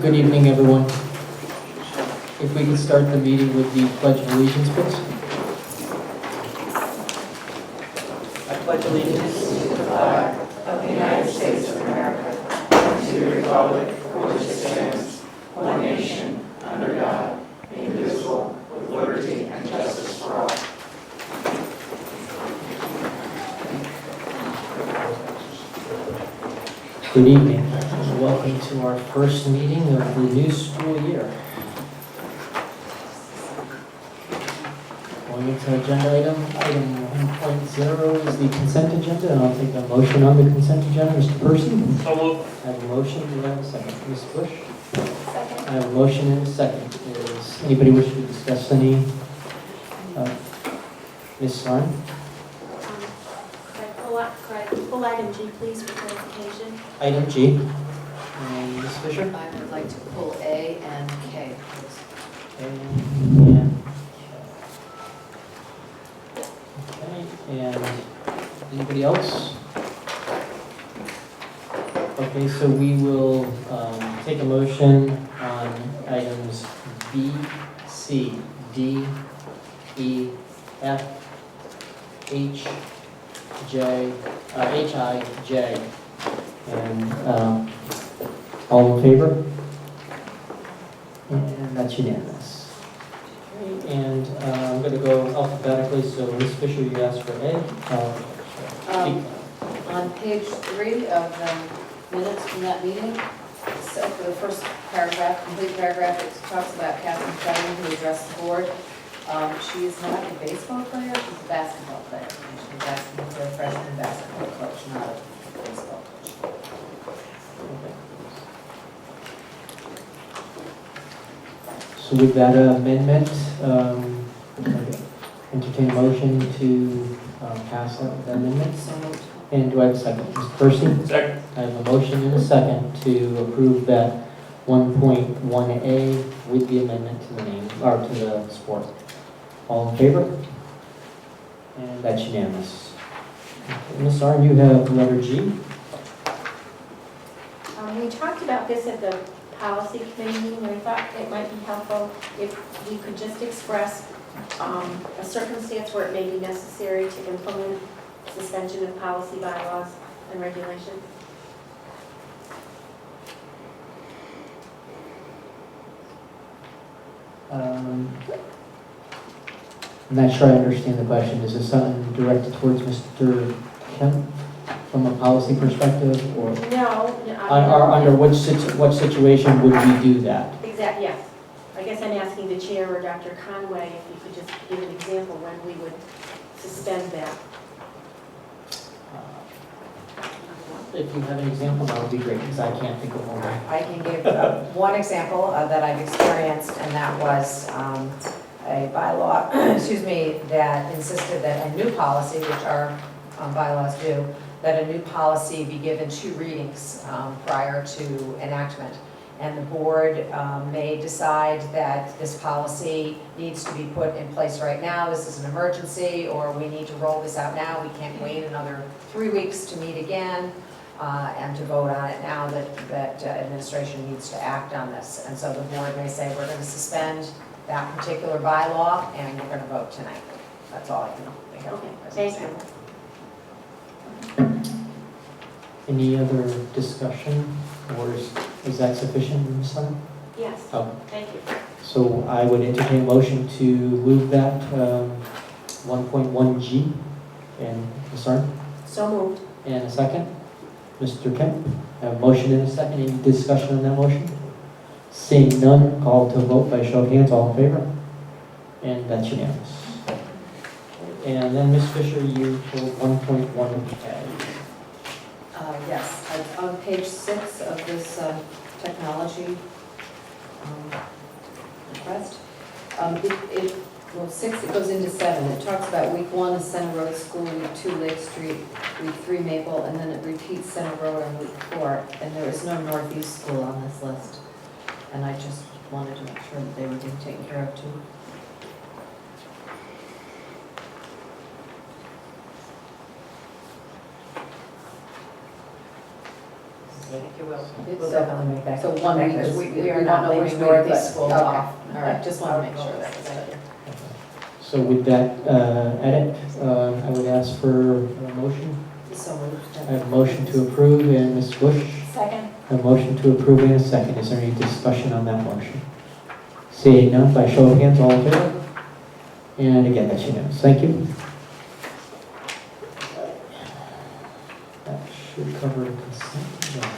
Good evening, everyone. If we could start the meeting with the Pledge of Allegiance, please. I pledge allegiance to the flag of the United States of America and to the republic for which it stands, one nation, under God, indivisible, with liberty and justice for all. Good evening, and welcome to our first meeting of the new school year. Going into agenda item 1.0 is the consent agenda, and I'll take a motion on the consent agenda. Mr. Percy? So moved. I have a motion, do I have a second? Ms. Bush? Second. I have a motion and a second. Does anybody wish to discuss any? Ms. Sarn? Could I pull item G, please, for clarification? Item G. And Ms. Fisher? I would like to pull A and K, please. And okay, and anybody else? Okay, so we will take a motion on items B, C, D, E, F, H, J, H, I, J. And all in favor? And that's unanimous. Okay, and I'm going to go alphabetically, so Ms. Fisher, you asked for A. On page 3 of the minutes from that meeting, so for the first paragraph, complete paragraph, it talks about Catherine Feldman, who addressed the board. She is not a baseball player, she's a basketball player. She's asking for a freshman basketball coach, not a baseball coach. So with that amendment, entertain a motion to pass that amendment. So moved. And do I have a second? Mr. Percy? Second. I have a motion and a second to approve that 1.1A with the amendment to the name, or to the sport. All in favor? And that's unanimous. Okay, Ms. Arn, you have letter G. We talked about this at the policy committee meeting, and I thought it might be helpful if we could just express a circumstance where it may be necessary to implement suspension of policy, bylaws, and regulations. I'm not sure I understand the question. Is this something directed towards Mr. Kemp from a policy perspective, or No. under what situation would we do that? Exactly, yes. I guess I'm asking the chair or Dr. Conway if you could just give an example when we would suspend that. If you have an example, that would be great, because I can't think of one. I can give one example that I've experienced, and that was a bylaw, that insisted that a new policy, which our bylaws do, that a new policy be given 2 readings prior to enactment. And the board may decide that this policy needs to be put in place right now, this is an emergency, or we need to roll this out now, we can't wait another 3 weeks to meet again. And to vote on it now that administration needs to act on this. And so the board may say, we're going to suspend that particular bylaw and we're going to vote tonight. That's all I can think of. Okay, as an thank example. Any other discussion, or is that sufficient, Ms. Sun? Yes, Oh, thank you. so I would entertain a motion to move that 1.1G. And Ms. Sun? So moved. And a second? Mr. Kemp? I have a motion and a second. Any discussion on that motion? Seeing none, call to vote by show of hands. All in favor? And that's unanimous. And then Ms. Fisher, you pulled 1.1A. Yes, on page 6 of this technology request, well, 6, it goes into 7. It talks about week 1 is Center Road School, week 2 Lake Street, week 3 Maple, and then it repeats Center Road on week 4. And there is no Northeast School on this list. And I just wanted to make sure that they were being taken care of too. Okay. you will. It's, We'll definitely make that. So 1 week, because we are don't not know which leaving week, Dorothy's but, school okay. off. All right, just want to make sure that was Thank clear. So with that edit, I would ask for a motion. So moved. I have a motion to approve, and Ms. Bush, Second. a motion to approve and a second. Is there any discussion on that motion? Seeing none, by show of hands, all in favor? And again, that's unanimous. Thank you. That should cover the consent agenda.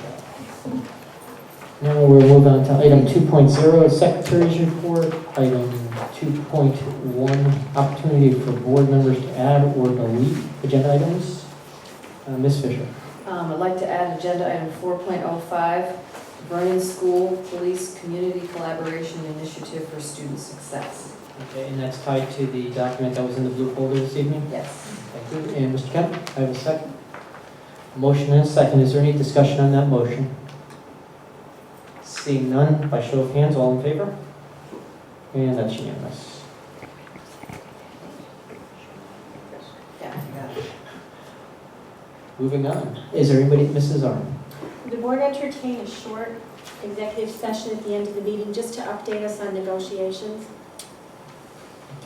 Now we'll move on to item 2.0, Secretary's Report. Item 2.1, opportunity for board members to add or delete agenda items. Ms. Fisher. I'd like to add agenda item 4.05, Vernon School Police Community Collaboration Initiative for Student Success. Okay, and that's tied to the document that was in the blue folder this evening? Yes. Thank you. And Mr. Kemp, I have a second. Motion and a second. Is there any discussion on that motion? Seeing none, by show of hands, all in favor? And that's unanimous. Yeah, I got it. Moving on. Is there anybody, Mrs. Arm? The board entertained a short executive session at the end of the meeting just to update us on negotiations.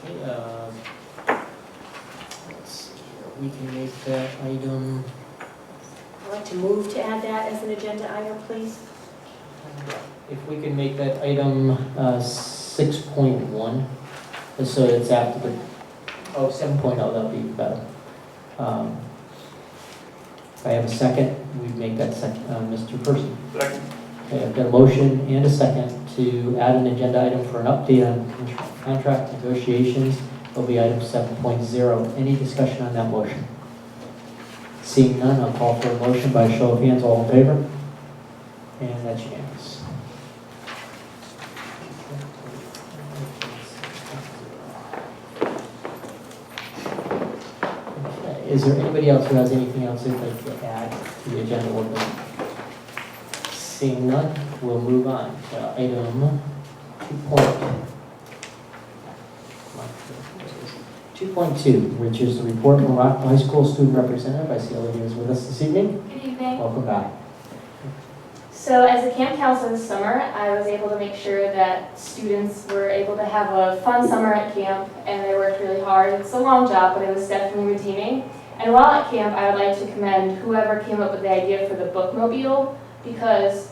Okay, let's see here. We can make that item, I'd like to move to add that as an agenda item, please. if we can make that item 6.1, so it's after the, 7.0, that would be better. If I have a second, we make that second, Mr. Person. Second. Okay, I've got a motion and a second to add an agenda item for an update on contract negotiations. It'll be item 7.0. Any discussion on that motion? Seeing none, I'll call for a motion by show of hands. All in favor? And that's unanimous. Okay, is there anybody else who has anything else they'd like to add to the agenda order? Seeing none, we'll move on to item 2.2, which is the report from Rockville High School student representative. I see Olivia is with us this evening. Good evening. Welcome back. So as a camp counselor this summer, I was able to make sure that students were able to have a fun summer at camp, and they worked really hard. It's a long job, but it was definitely redeeming. And while at camp, I would like to commend whoever came up with the idea for the bookmobile, because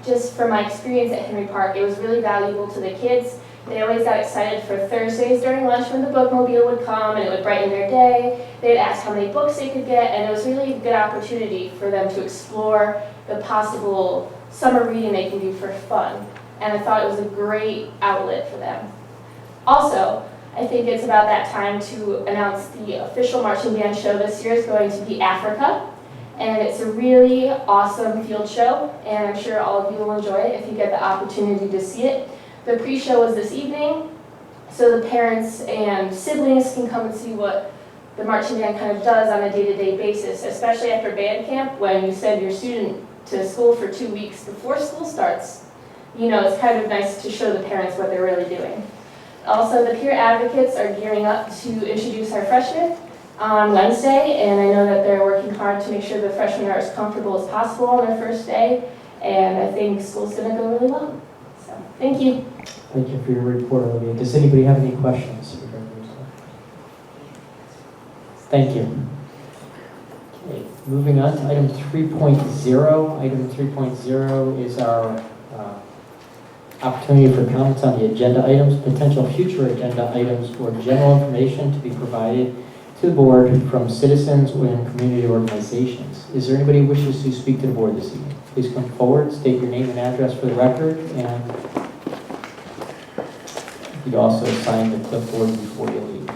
just from my experience at Henry Park, it was really valuable to the kids. They always got excited for Thursdays during lunch when the bookmobile would come, and it would brighten their day. They'd ask how many books they could get, and it was really a good opportunity for them to explore the possible summer reading they can do for fun. And I thought it was a great outlet for them. Also, I think it's about that time to announce the official marching band show this year is going to be Africa. And it's a really awesome field show, and I'm sure all of you will enjoy it if you get the opportunity to see it. The pre-show was this evening, so the parents and siblings can come and see what the marching band kind of does on a day-to-day basis, especially after band camp, when you send your student to school for 2 weeks before school starts. You know, it's kind of nice to show the parents what they're really doing. Also, the peer advocates are gearing up to introduce our freshmen on Wednesday, and I know that they're working hard to make sure the freshmen are as comfortable as possible on their first day, and I think school's going to go really well. So, thank you. Thank you for your report, Olivia. Does anybody have any questions? Thank you. Okay, moving on to item 3.0. Item 3.0 is our opportunity for comments on the agenda items, potential future agenda items, or general information to be provided to the board from citizens and community organizations. Is there anybody who wishes to speak to the board this evening? Please come forward, state your name and address for the record, and you'd also sign the clipboard before you leave. Do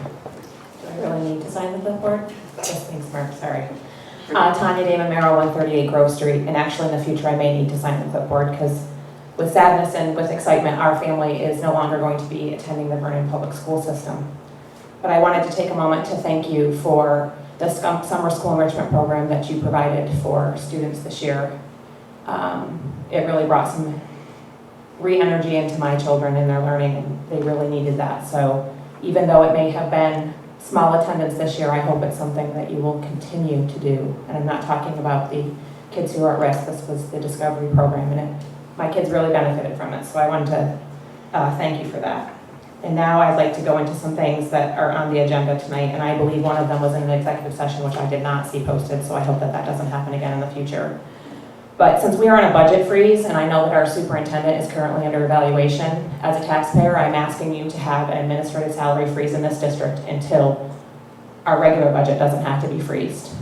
I really need to sign the clipboard? Yes, thanks, Mark, sorry. Tanya Damon Merrill, 138 Grove Street, and actually in the future I may need to sign the clipboard because with sadness and with excitement, our family is no longer going to be attending the Vernon Public School System. But I wanted to take a moment to thank you for the summer school enrichment program that you provided for students this year. It really brought some re-energy into my children in their learning, and they really needed that. So even though it may have been small attendance this year, I hope it's something that you will continue to do. And I'm not talking about the kids who are at risk. This was the Discovery program, and my kids really benefited from it, so I wanted to thank you for that. And now I'd like to go into some things that are on the agenda tonight, and I believe one of them was in an executive session, which I did not see posted, so I hope that that doesn't happen again in the future. But since we are in a budget freeze, and I know that our superintendent is currently under evaluation, as a taxpayer, I'm asking you to have an administrative salary freeze in this district until our regular budget doesn't have to be freezed.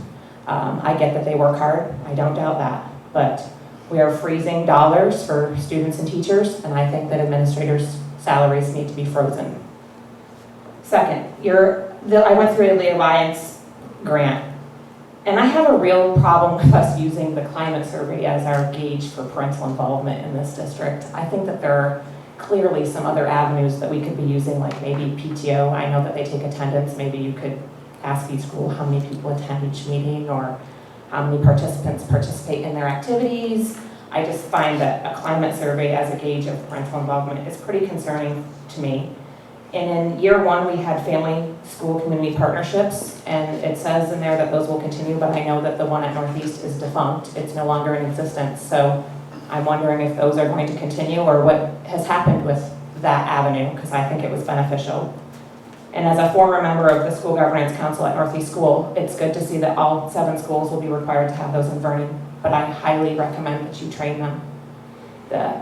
I get that they work hard, I don't doubt that, but we are freezing dollars for students and teachers, and I think that administrators' salaries need to be frozen. Second, I went through the Alliance grant, and I have a real problem with us using the climate survey as our gauge for parental involvement in this district. I think that there are clearly some other avenues that we could be using, like maybe PTO. I know that they take attendance. Maybe you could ask each school how many people attend each meeting or how many participants participate in their activities. I just find that a climate survey as a gauge of parental involvement is pretty concerning to me. And in year one, we had family school community partnerships, and it says in there that those will continue, but I know that the one at Northeast is defunct. It's no longer in existence. So I'm wondering if those are going to continue or what has happened with that avenue, because I think it was beneficial. And as a former member of the School Governance Council at Northeast School, it's good to see that all 7 schools will be required to have those in Vernon, but I highly recommend that you train them.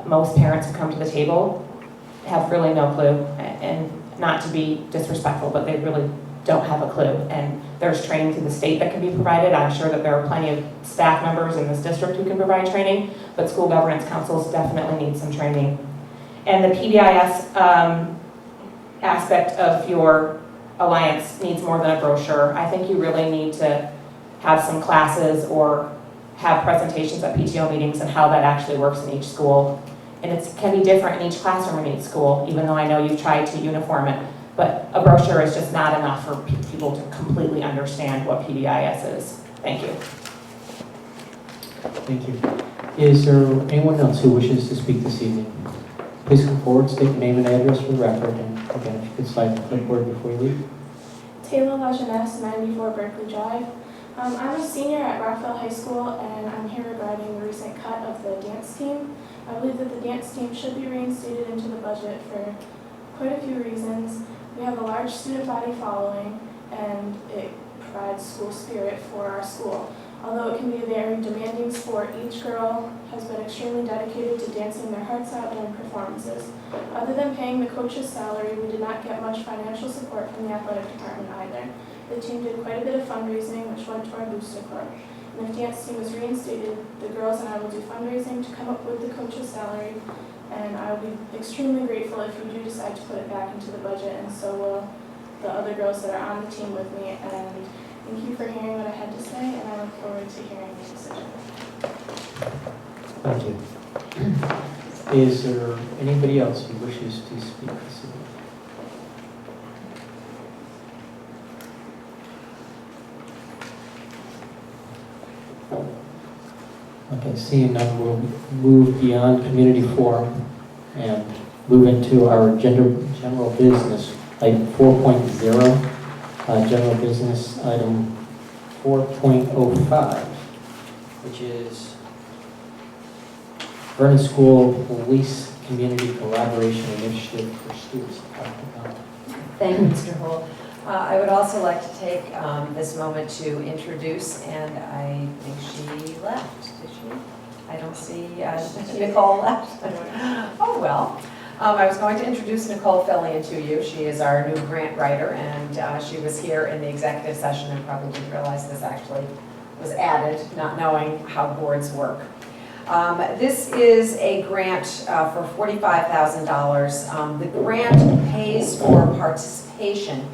Most parents who come to the table have really no clue, and not to be disrespectful, but they really don't have a clue. And there's training through the state that can be provided. I'm sure that there are plenty of staff members in this district who can provide training, but school governance councils definitely need some training. And the PBIS aspect of your alliance needs more than a brochure. I think you really need to have some classes or have presentations at PTO meetings and how that actually works in each school. And it can be different in each classroom in each school, even though I know you've tried to uniform it. But a brochure is just not enough for people to completely understand what PBIS is. Thank you. Thank you. Is there anyone else who wishes to speak this evening? Please come forward, state your name and address for the record, and again, if you could slide the clipboard before you leave. Taylor Lajeunesse, 94 Berkeley Drive. I'm a senior at Rockville High School, and I'm here regarding the recent cut of the dance team. I believe that the dance team should be reinstated into the budget for quite a few reasons. We have a large student body following, and it provides school spirit for our school. Although it can be a very demanding sport, each girl has been extremely dedicated to dancing their hearts out in performances. Other than paying the coach's salary, we did not get much financial support from the athletic department either. The team did quite a bit of fundraising, which went to our booster club. And if dance team is reinstated, the girls and I will do fundraising to come up with the coach's salary, and I will be extremely grateful if you do decide to put it back into the budget, and so will the other girls that are on the team with me. And thank you for hearing what I had to say, and I look forward to hearing your decision. Thank you. Is there anybody else who wishes to speak this evening? Okay, seeing none, we'll move beyond community forum and move into our general business, item 4.0, general business item 4.05, which is Vernon School Police Community Collaboration Initiative for Students. Thank you, Mr. Holt. I would also like to take this moment to introduce, and I think she left, did she? I don't see Nicole left. Oh, well. I was going to introduce Nicole Fillion to you. She is our new grant writer, and she was here in the executive session and probably didn't realize this actually was added, not knowing how boards work. This is a grant for $45,000. The grant pays for participation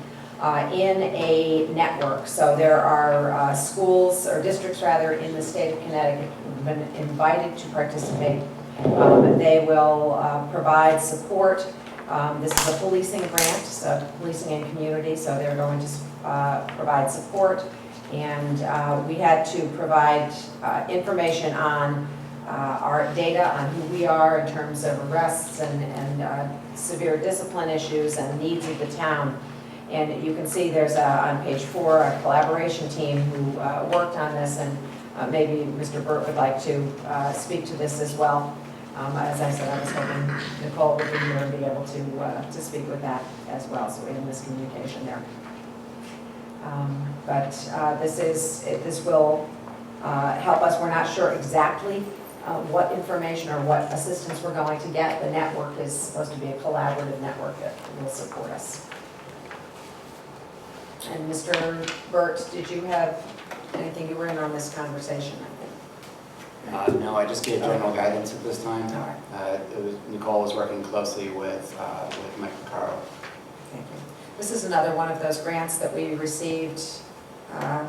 in a network. So there are schools, or districts rather, in the state of Connecticut who've been invited to participate. They will provide support. This is a policing grant, so policing and community, so they're going to provide support. And we had to provide information on our data on who we are in terms of arrests and severe discipline issues and needs of the town. And you can see there's on page 4 a collaboration team who worked on this, and maybe Mr. Burt would like to speak to this as well. As I said, I was hoping Nicole would be here and be able to speak with that as well, so we have miscommunication there. But this will help us. We're not sure exactly what information or what assistance we're going to get. The network is supposed to be a collaborative network that will support us. And Mr. Burt, did you have anything? You were in on this conversation, I think. No, I just gave general guidance at this time. All right. Nicole was working closely with Mike Carl. Thank you. This is another one of those grants that we received a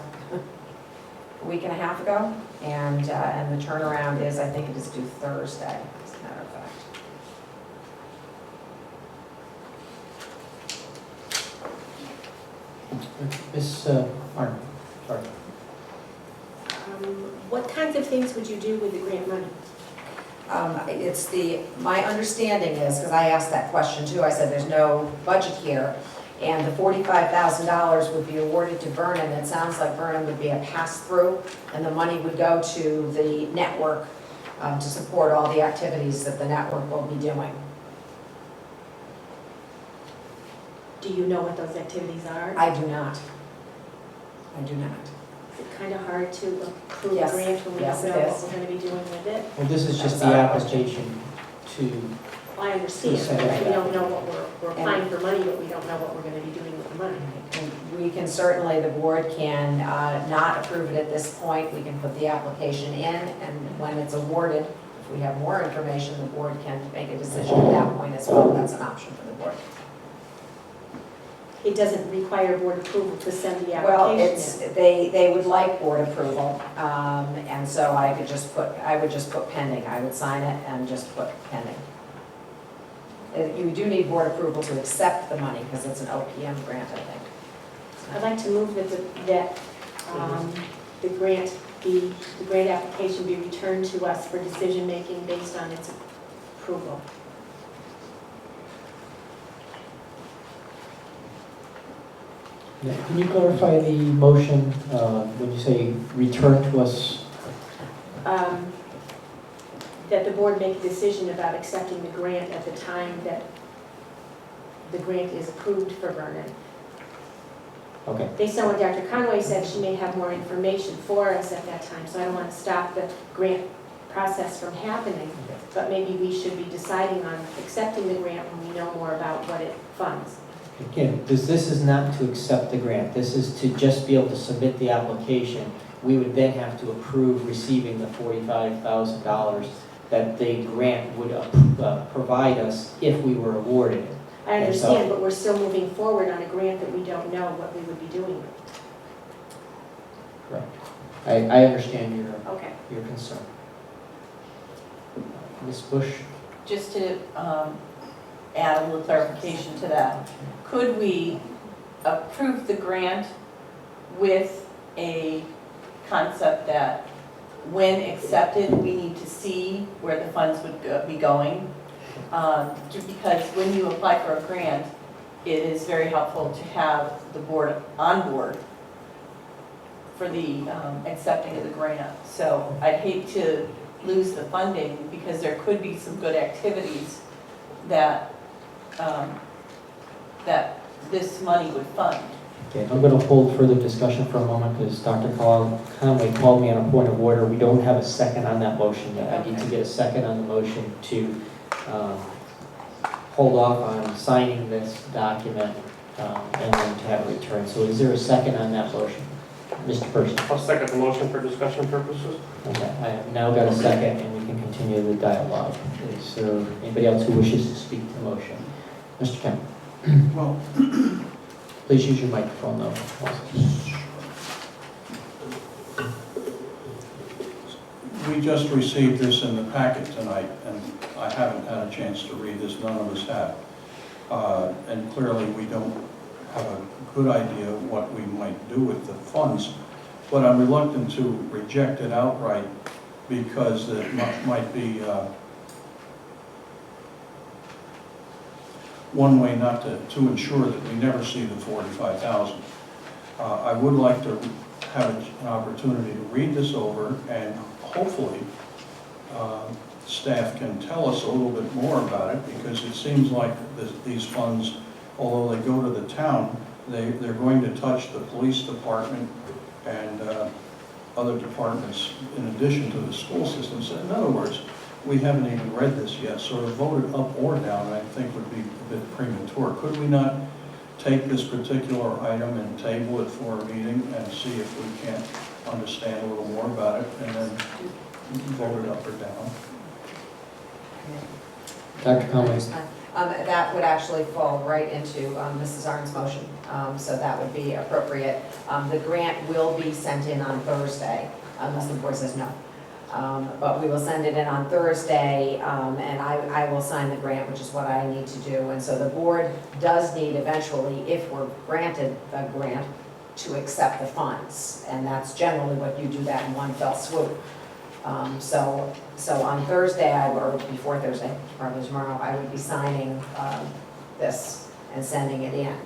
week and a half ago, and the turnaround is, I think it is due Thursday, as a matter of fact. Ms. Martin, sorry. What kinds of things would you do with the grant money? My understanding is, because I asked that question too, I said there's no budget here, and the $45,000 would be awarded to Vernon. It sounds like Vernon would be a pass-through, and the money would go to the network to support all the activities that the network will be doing. Do you know what those activities are? I do not. I do not. Is it kind of hard to approve a Yes. grant when we Yes, don't it know what is. we're going to be doing with it? Well, this is just the That's our question. application to, I understand, Yes, I but get we that. don't know what we're applying for money, but we don't know what we're going to be doing with the money. And we can certainly, the board can not approve it at this point. We can put the application in, and when it's awarded, if we have more information, the board can make a decision at that point as well. That's an option for the board. It doesn't require board approval to send the Well, application in. they would like board approval, and so I would just put pending. I would sign it and just put pending. You do need board approval to accept the money, because it's an OPM grant, I think. I'd like to move that the grant application be returned to us for decision-making based on its approval. can you clarify the motion when you say return to us? That the board make a decision about accepting the grant at the time that the grant is approved for Vernon. Okay, Based on what Dr. Conway said, she may have more information for us at that time, so I don't want to stop the grant process from happening, but maybe we should be deciding on accepting the grant when we know more about what it funds. again, this is not to accept the grant, this is to just be able to submit the application. We would then have to approve receiving the $45,000 that the grant would provide us if we were awarded it. I understand, but we're still moving forward on a grant that we don't know what we would be doing with. Correct. I understand Okay. your concern. Ms. Bush? Just to add a little clarification to that, could we approve the grant with a concept that when accepted, we need to see where the funds would be going? Because when you apply for a grant, it is very helpful to have the board on board for the accepting of the grant. So I'd hate to lose the funding, because there could be some good activities that that this money would fund. Okay, I'm going to hold further discussion for a moment because Dr. Conway called me on a point of order. We don't have a second on that motion yet. I need to get a second on the motion to hold off on signing this document and then to have it returned. So is there a second on that motion? Mr. Person? I'll second the motion for discussion purposes. Okay, I have now got a second and we can continue the dialogue. Is there anybody else who wishes to speak to the motion? Mr. Kemp? Well, Please use your microphone though. we just received this in the packet tonight, and I haven't had a chance to read this, none of us have. And clearly, we don't have a good idea of what we might do with the funds, but I'm reluctant to reject it outright because it might be one way not to ensure that we never see the 45,000. I would like to have an opportunity to read this over, and hopefully staff can tell us a little bit more about it, because it seems like these funds, although they go to the town, they're going to touch the police department and other departments in addition to the school system. So in other words, we haven't even read this yet, so to vote it up or down, I think would be a bit premature. Could we not take this particular item and table it for a meeting and see if we can't understand a little more about it, and then vote it up or down? Dr. Conway? That would actually fall right into Mrs. Arndt's motion, so that would be appropriate. The grant will be sent in on Thursday, unless the board says no. But we will send it in on Thursday, and I will sign the grant, which is what I need to do. And so the board does need eventually, if we're granted the grant, to accept the funds. And that's generally what you do that in one fell swoop. So on Thursday, or before Thursday, probably tomorrow, I would be signing this and sending it in.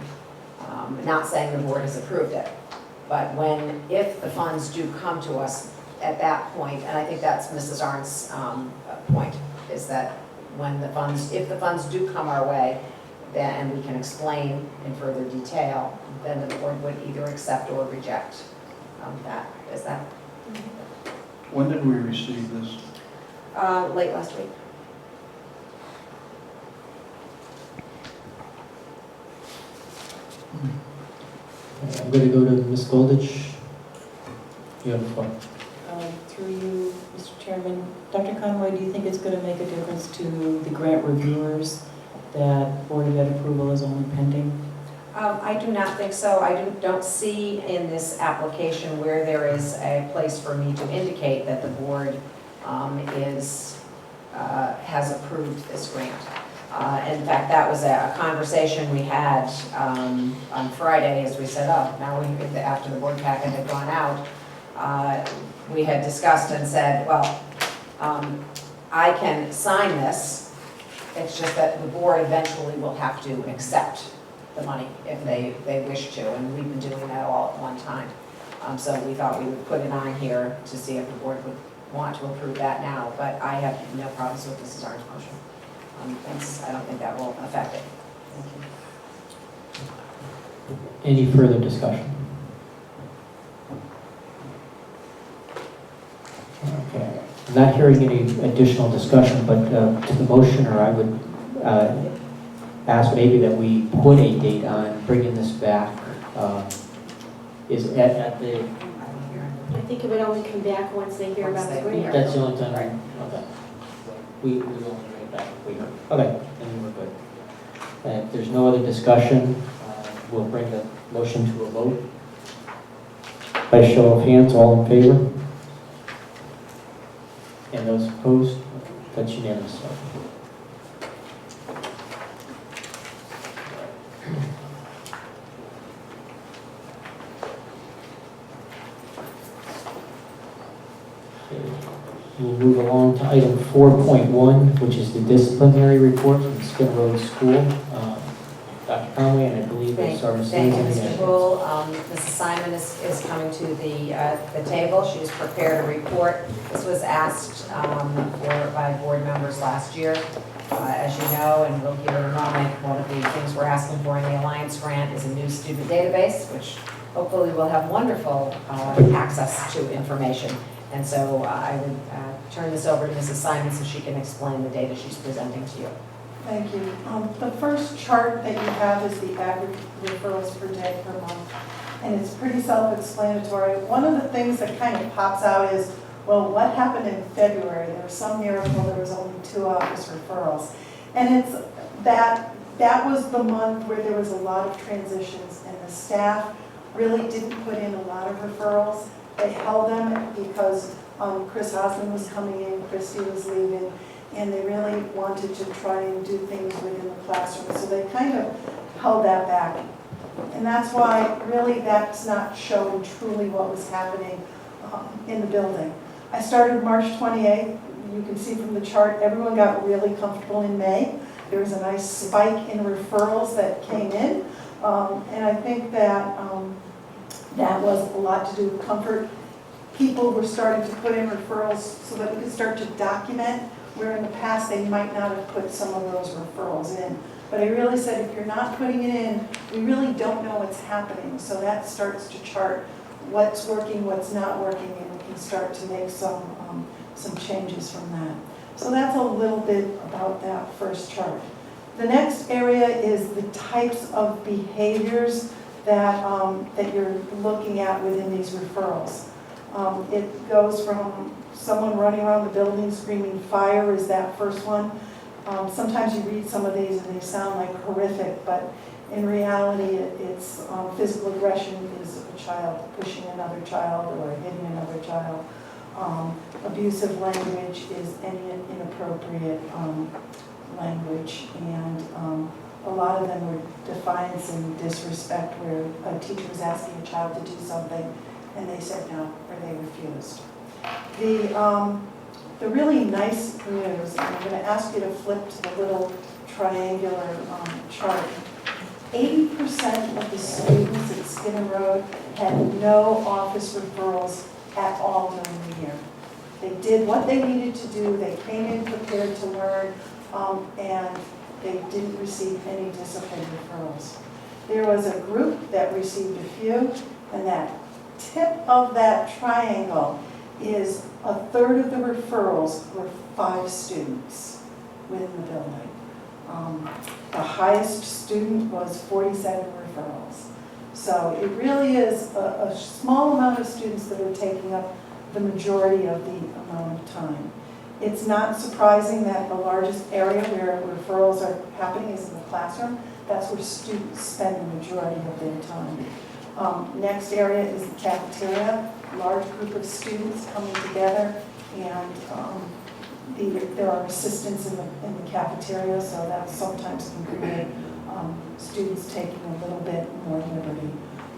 Not saying the board has approved it, but if the funds do come to us at that point, and I think that's Mrs. Arndt's point, is that if the funds do come our way, then, and we can explain in further detail, then the board would either accept or reject that. Is that? When did we receive this? Late last week. I'm going to go to Ms. Goldich. You have the floor. Through you, Mr. Chairman, Dr. Conway, do you think it's going to make a difference to the grant reviewers that Board of Ed approval is only pending? I do not think so. I don't see in this application where there is a place for me to indicate that the board has approved this grant. In fact, that was a conversation we had on Friday as we said, after the board packet had gone out, we had discussed and said, well, I can sign this. It's just that the board eventually will have to accept the money if they wish to, and we've been doing that all at one time. So we thought we would put it on here to see if the board would want to approve that now, but I have no problems with Mrs. Arndt's motion. I don't think that will affect it. Thank you. Any further discussion? Okay. I'm not hearing any additional discussion, but to the motioner, I would ask maybe that we put a date on bringing this back. Is at the... I think it would only come back once they hear about the grant. That's the only time, right? Okay. We will only bring it back if we hear. Okay, then we're good. If there's no other discussion, we'll bring the motion to a vote. By show of hands, all in favor? And those opposed? That's unanimous. We'll move along to item 4.1, which is the disciplinary report from Skin Road School. Dr. Conway, and I believe it's our Thank you, Mr. Bull. Mrs. Simon is coming to the table. She's prepared a report. This was asked by board members last year. As you know, and we'll hear in a moment, one of the things we're asking for in the Alliance grant is a new student database, which hopefully will have wonderful access to information. And so I would turn this over to Mrs. Simon so she can explain the data she's presenting to you. Thank you. The first chart that you have is the average referrals per day per month, and it's pretty self-explanatory. One of the things that kind of pops out is, well, what happened in February? There was some miracle, there was only 2 office referrals. And it's that was the month where there was a lot of transitions, and the staff really didn't put in a lot of referrals. They held them because Chris Osmond was coming in, Christy was leaving, and they really wanted to try and do things within the classroom. So they kind of held that back. And that's why really that's not showing truly what was happening in the building. I started March 28th. You can see from the chart, everyone got really comfortable in May. There was a nice spike in referrals that came in. And I think that That was a lot to do with comfort. People were starting to put in referrals so that we could start to document, where in the past they might not have put some of those referrals in. But I really said, if you're not putting it in, we really don't know what's happening. So that starts to chart what's working, what's not working, and we can start to make some changes from that. So that's a little bit about that first chart. The next area is the types of behaviors that, that you're looking at within these referrals. It goes from someone running around the building screaming fire is that first one. Sometimes you read some of these and they sound like horrific, but in reality it's physical aggression is a child pushing another child or hitting another child. Abusive language is any inappropriate language, and a lot of them were defiance and disrespect, where a teacher was asking a child to do something and they said no, or they refused. The really nice news, and I'm going to ask you to flip to the little triangular chart. 80% of the students at Skinner Road had no office referrals at all during the year. They did what they needed to do, they came in prepared to learn, and they didn't receive any discipline referrals. There was a group that received a few, and that tip of that triangle is a third of the referrals were 5 students within the building. The highest student was 47 referrals. So it really is a small amount of students that are taking up the majority of the amount of time. It's not surprising that the largest area where referrals are happening is in the classroom. That's where students spend the majority of their time. Next area is the cafeteria. Large group of students coming together, and there are assistants in the cafeteria, so that sometimes can create students taking a little bit more liberty.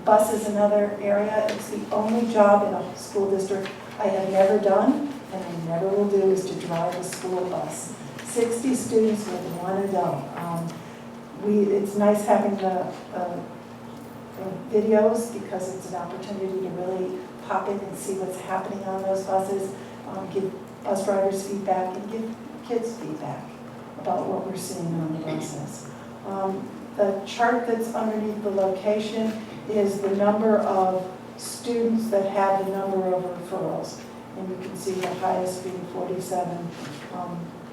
Bus is another area. It's the only job in a school district I have never done, and I never will do, is to drive a school bus. 60 students with 1 adult. It's nice having the videos, because it's an opportunity to really pop in and see what's happening on those buses, give bus drivers feedback, and give kids feedback about what we're seeing on the buses. The chart that's underneath the location is the number of students that have the number of referrals. And you can see the highest being 47.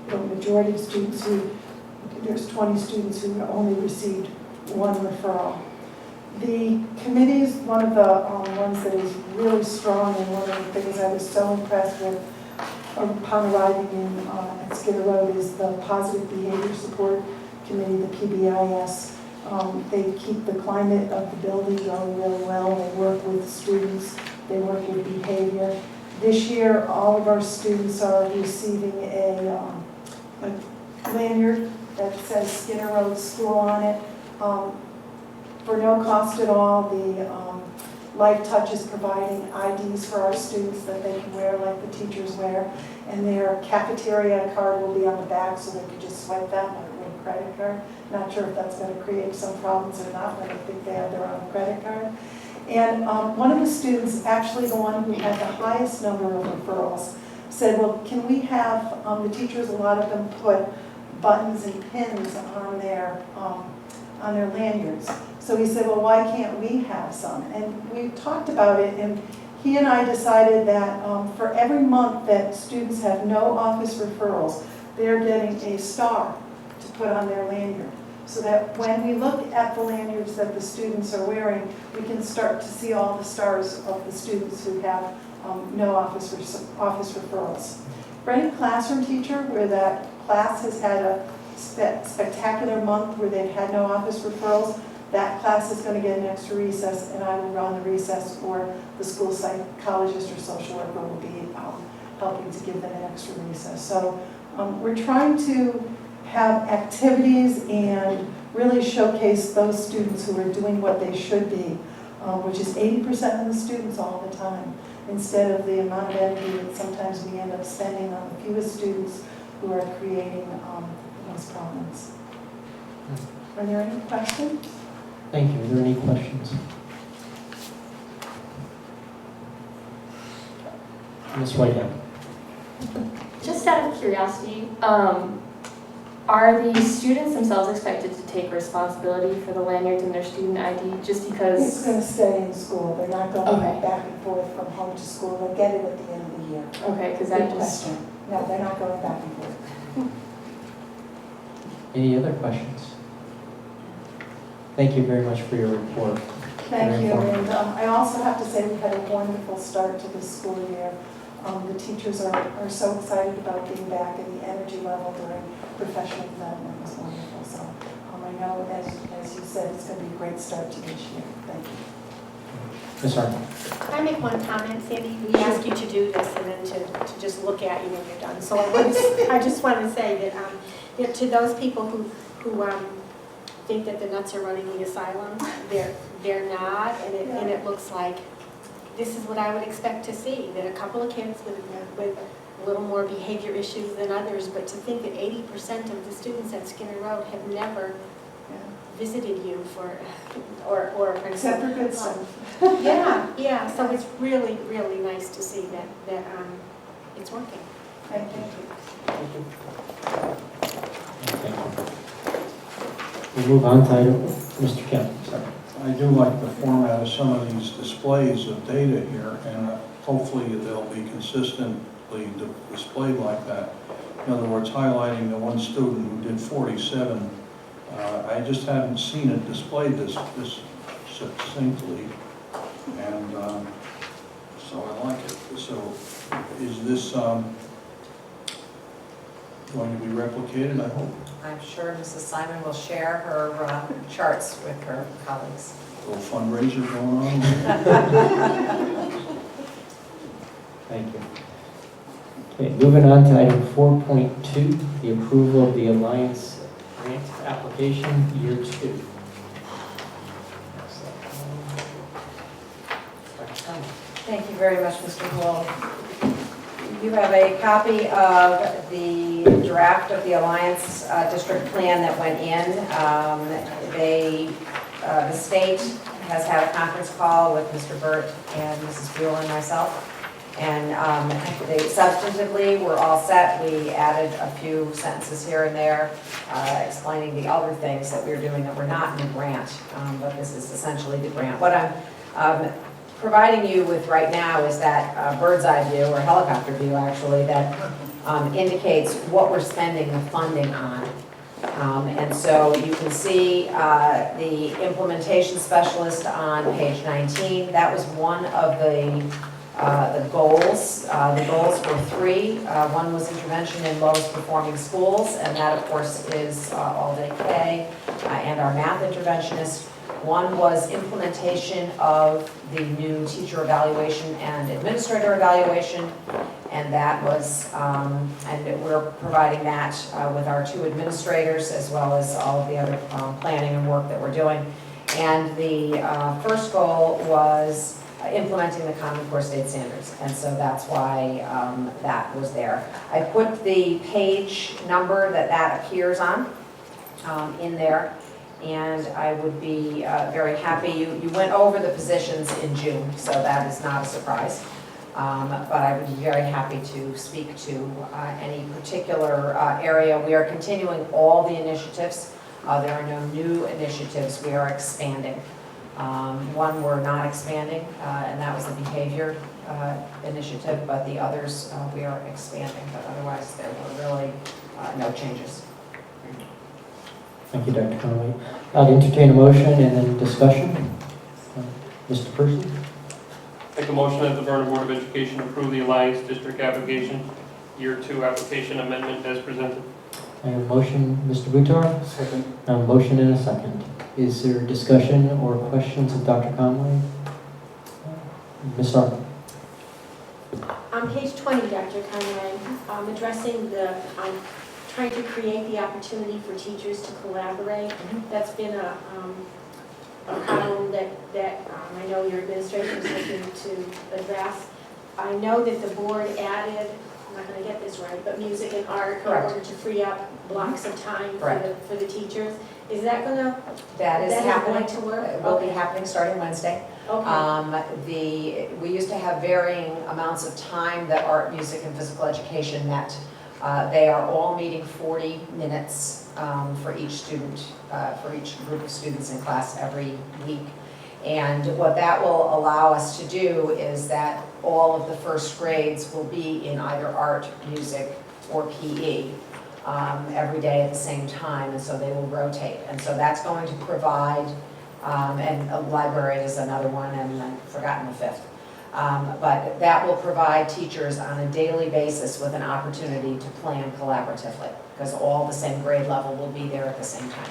The majority of students there's 20 students who only received 1 referral. The committee is one of the ones that is really strong, and one of the things I was so impressed with upon arriving in at Skinner Road is the Positive Behavior Support Committee, the PBIS. They keep the climate of the building going really well. They work with students, they work with behavior. This year, all of our students are receiving a lanyard that says Skinner Road School on it. For no cost at all, the Life Touch is providing IDs for our students that they can wear like the teachers wear, and their cafeteria card will be on the back, so they can just swipe that like a credit card. Not sure if that's going to create some problems or not, but I think they have their own credit card. And one of the students, actually the one who had the highest number of referrals, said, well, can we have, the teachers, a lot of them put buttons and pins on their lanyards. So he said, well, why can't we have some? And we talked about it, and he and I decided that for every month that students have no office referrals, they're getting a star to put on their lanyard. So that when we look at the lanyards that the students are wearing, we can start to see all the stars of the students who have no office referrals. For any classroom teacher where that class has had a spectacular month where they've had no office referrals, that class is going to get an extra recess, and I will run the recess, or the school psychologist or social worker will be helping to give them an extra recess. So we're trying to have activities and really showcase those students who are doing what they should be, which is 80% of the students all the time, instead of the amount of energy that sometimes we end up spending on the fewest students who are creating the most problems. Are there any questions? Thank you. Are there any questions? Ms. Whitehead. Just out of curiosity, are the students themselves expected to take responsibility for the lanyards in their student ID just It's because? going to stay in school. They're not going Okay. back and forth from home to school. They'll get it at the end of the year. Okay, because I Good just, question. No, they're not going back and forth. Any other questions? Thank you very much for your report. Thank Very you, informative. and I also have to say we had a wonderful start to this school year. The teachers are so excited about being back, and the energy level during professional development was wonderful. So I know, as you said, it's going to be a great start to this year. Thank you. Ms. Arnold. Can I make one comment, Sandy? We ask you to do this and then to just look at you when you're done. So I just want to say that to those people who think that the nuts are running the asylum, they're not, and it looks like this is what I would expect to see, that a couple of kids with a little more behavior issues than others, but to think that 80% of the students at Skinner Road have never visited you or Except for good stuff. Yeah, so it's really, really nice to see that it's working. Thank you. Thank you. We'll move on to item, Mr. Kemp, sorry. I do like the format of some of these displays of data here, and hopefully they'll be consistently displayed like that. In other words, highlighting the one student who did 47. I just haven't seen it displayed this succinctly, and so I like it. So is this going to be replicated, I hope? I'm sure Mrs. Simon will share her charts with her colleagues. A little fundraiser going on? Thank you. Okay, moving on to item 4.2, the approval of the Alliance grant application, year 2. Thank you very much, Mr. Hall. You have a copy of the draft of the Alliance District Plan that went in. The state has had a conference call with Mr. Burt and Mrs. Buell and myself. And substantively, we're all set. We added a few sentences here and there explaining the other things that we're doing that were not in the grant, but this is essentially the grant. What I'm providing you with right now is that bird's eye view, or helicopter view actually, that indicates what we're spending the funding on. And so you can see the implementation specialist on page 19. That was one of the goals. The goals were 3. One was intervention in lowest performing schools, and that of course is all-day K and our math interventionist. One was implementation of the new teacher evaluation and administrator evaluation, and that was, and we're providing that with our 2 administrators as well as all of the other planning and work that we're doing. And the first goal was implementing the Common Core State Standards, and so that's why that was there. I put the page number that appears on in there. And I would be very happy. You went over the positions in June, so that is not a surprise. But I would be very happy to speak to any particular area. We are continuing all the initiatives. There are no new initiatives. We are expanding. One we're not expanding, and that was the behavior initiative, but the others we are expanding. But otherwise, there were really no changes. Thank you, Dr. Conway. I'll entertain a motion and then discussion. Mr. Percy? Make a motion that the Vernon Board of Education approve the Alliance District application, year 2 application amendment as presented. I have a motion, Mr. Butor. Second. A motion and a second. Is there discussion or questions of Dr. Conway? Ms. Arnold? On page 20, Dr. Conway, addressing the, trying to create the opportunity for teachers to collaborate. That's been a column that I know your administration is looking to address. I know that the board added, I'm not going to get this right, but music and art in Correct. order to free up blocks of time for Correct. for the teachers. Is that gonna, That is that is happening. going to work? It will be Okay. happening starting Wednesday. Okay, We used to have varying amounts of time that art, music, and physical education met. They are all meeting 40 minutes for each student, for each group of students in class every week. And what that will allow us to do is that all of the first grades will be in either art, music, or PE every day at the same time, and so they will rotate. And so that's going to provide, and a library is another one, and I've forgotten the fifth. But that will provide teachers on a daily basis with an opportunity to plan collaboratively, because all the same grade level will be there at the same time.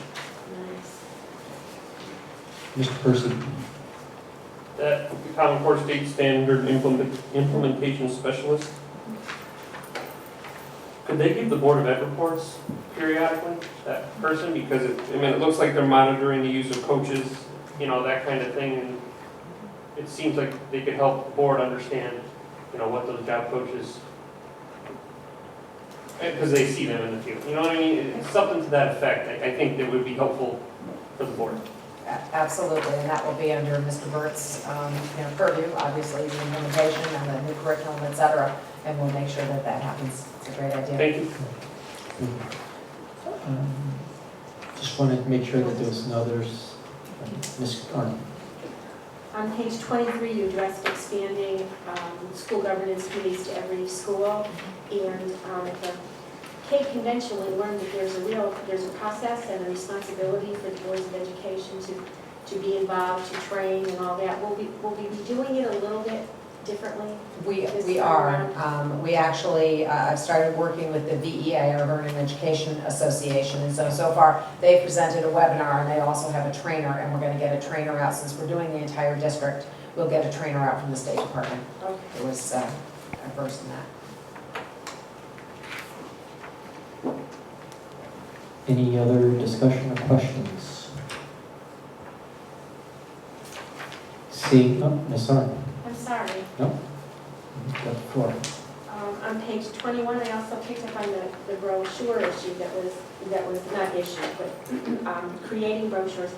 nice. Mr. Percy? That Common Core State Standard Implementation Specialist, could they give the Board of Ed reports periodically, that person? Because it looks like they're monitoring the use of coaches, that kind of thing, and it seems like they could help the board understand, what those job coaches, because they see them in the field, you know what I mean? It's something to that effect. I think that would be helpful for the board. Absolutely, and that will be under Mr. Burt's purview, obviously, the implementation and the new curriculum, et cetera, and we'll make sure that that happens. It's a great idea. Thank you. Just wanted to make sure that there was no others. Ms. Arnold? On page 23, you addressed expanding school governance duties to every school. And at the Cape Convention, we learned that there's a process and a responsibility for the boards of education to be involved, to train and all that. Will we be doing it a little bit differently? We are. We actually, I've started working with the VEA, our Vernon Education Association, and so far they've presented a webinar and they also have a trainer, and we're going to get a trainer out. Since we're doing the entire district, we'll get a trainer out from the State Department. Okay. It was a first in that. Any other discussion or questions? Seeing, Ms. Arnold? I'm sorry. No? You got the floor. On page 21, I also picked up on the brochure issue that was not issued, but creating brochures.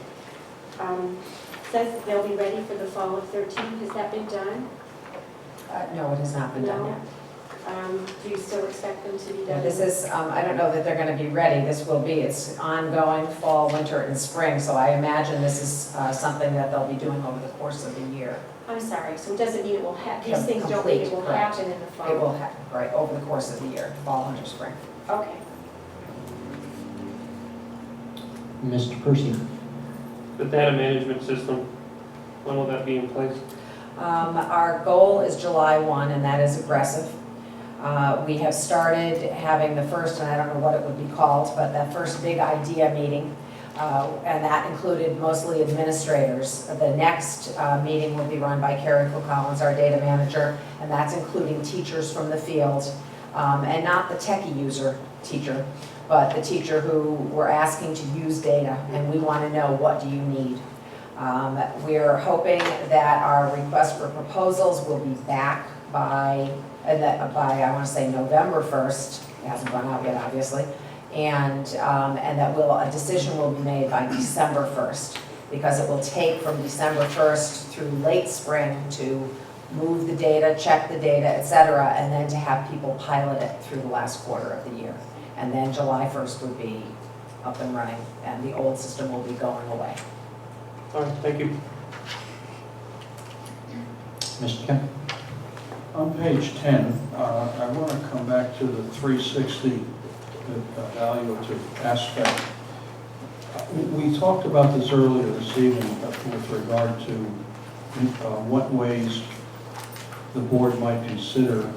Says that they'll be ready for the fall of 13. Has that been done? No, it has not been done No. yet. Do you still expect them to be done? This is, I don't know that they're going to be ready. It's ongoing fall, winter, and spring, so I imagine this is something that they'll be doing over the course of the year. I'm sorry, so it doesn't mean it will happen, these things don't mean it will Complete, correct. happen in the fall? It will happen, right, over the course of the year, fall, winter, spring. Okay. Mr. Percy? The data management system, when will that be in place? Our goal is July 1, and that is aggressive. We have started having the first, and I don't know what it would be called, but that first big idea meeting, and that included mostly administrators. The next meeting will be run by Carrie Collins, our data manager, and that's including teachers from the field, and not the techie teacher, but the teacher who we're asking to use data, and we want to know, what do you need? We're hoping that our request for proposals will be back by, I want to say November 1st, it hasn't gone out yet, obviously, and that a decision will be made by December 1st, because it will take from December 1st through late spring to move the data, check the data, et cetera, and then to have people pilot it through the last quarter of the year. And then July 1st would be up and running, and the old system will be going away. All right, thank you. Mr. Kemp? On page 10, I want to come back to the 360, the evaluative aspect. We talked about this earlier this evening with regard to what ways the board might consider